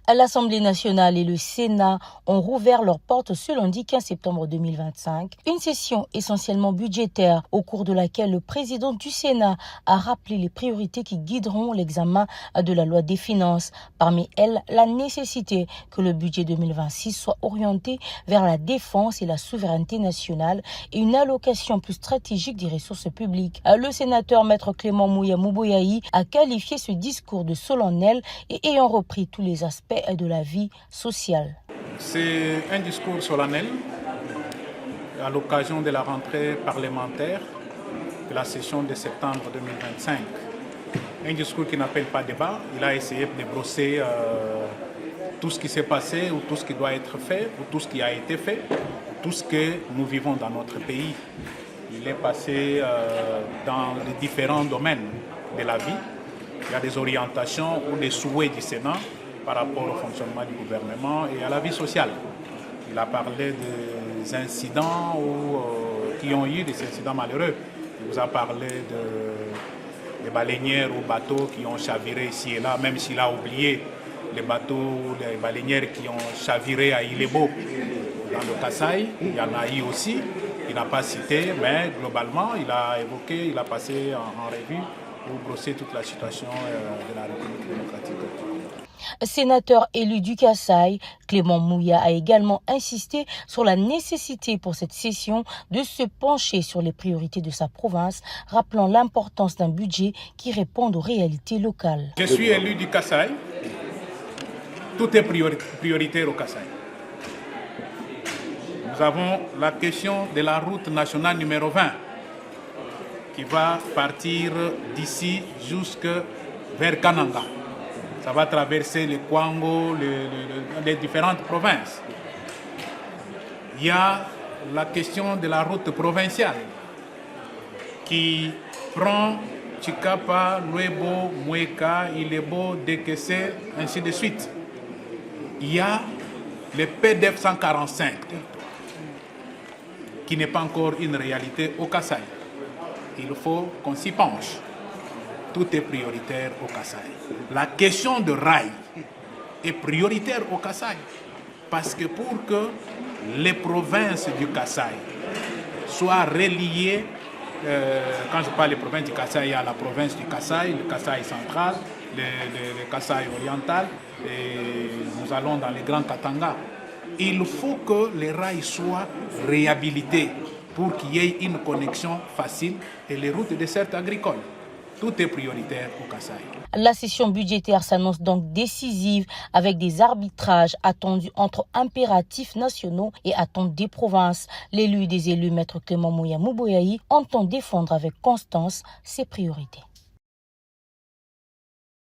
L'Assemblée nationale et le Sénat ont rouvert leurs portes ce lundi 15 septembre 2025. Une session essentiellement budgétaire au cours de laquelle le président du Sénat a rappelé les priorités qui guideront l'examen de la loi des finances. Parmi elles, la nécessité que le budget 2026 soit orienté vers la défense et la souveraineté nationale et une allocation plus stratégique des ressources publiques. Le sénateur Maître Clément Mouya Mouboyaï a qualifié ce discours de solennel et ayant repris tous les aspects de la vie sociale. C'est un discours solennel à l'occasion de la rentrée parlementaire de la session de septembre 2025. Un discours qui n'appelle pas débat. Il a essayé de brosser tout ce qui s'est passé ou tout ce qui doit être fait ou tout ce qui a été fait, tout ce que nous vivons dans notre pays. Il est passé dans les différents domaines de la vie. Il y a des orientations ou des souhaits du Sénat par rapport au fonctionnement du gouvernement et à la vie sociale. Il a parlé des incidents qui ont eu des incidents malheureux. Il vous a parlé des baleinières ou bateaux qui ont chaviré ici et là, même s'il a oublié les bateaux, les baleinières qui ont chaviré à Ilebo dans le Kasaï. Il y en a eu aussi, il n'a pas cité, mais globalement, il a évoqué, il a passé en revue pour brosser toute la situation de la République démocratique. Sénateur élu du Kasaï, Clément Mouya a également insisté sur la nécessité pour cette session de se pencher sur les priorités de sa province, rappelant l'importance d'un budget qui réponde aux réalités locales. Je suis élu du Kasaï. Tout est prioritaire au Kasaï. Nous avons la question de la route nationale numéro 20 qui va partir d'ici jusque vers Kananga. Ça va traverser le Kwango, les différentes provinces. Il y a la question de la route provinciale qui prend Chikapa, Luebo, Mweka, Ilebo, Dekese, ainsi de suite. Il y a le PDF 145 qui n'est pas encore une réalité au Kasaï. Il faut qu'on s'y penche. Tout est prioritaire au Kasaï. La question de rail est prioritaire au Kasaï parce que pour que les provinces du Kasaï soient reliées, quand je parle des provinces du Kasaï, il y a la province du Kasaï, le Kasaï central, le Kasaï oriental, et nous allons dans les grands Katanga. Il faut que les rails soient réhabilités pour qu'il y ait une connexion facile et les routes dessertes agricoles. Tout est prioritaire au Kasaï. La session budgétaire s'annonce donc décisive avec des arbitrages attendus entre impératifs nationaux et attentes des provinces. L'élu des élus, Maître Clément Mouya Mouboyaï, entend défendre avec constance ses priorités.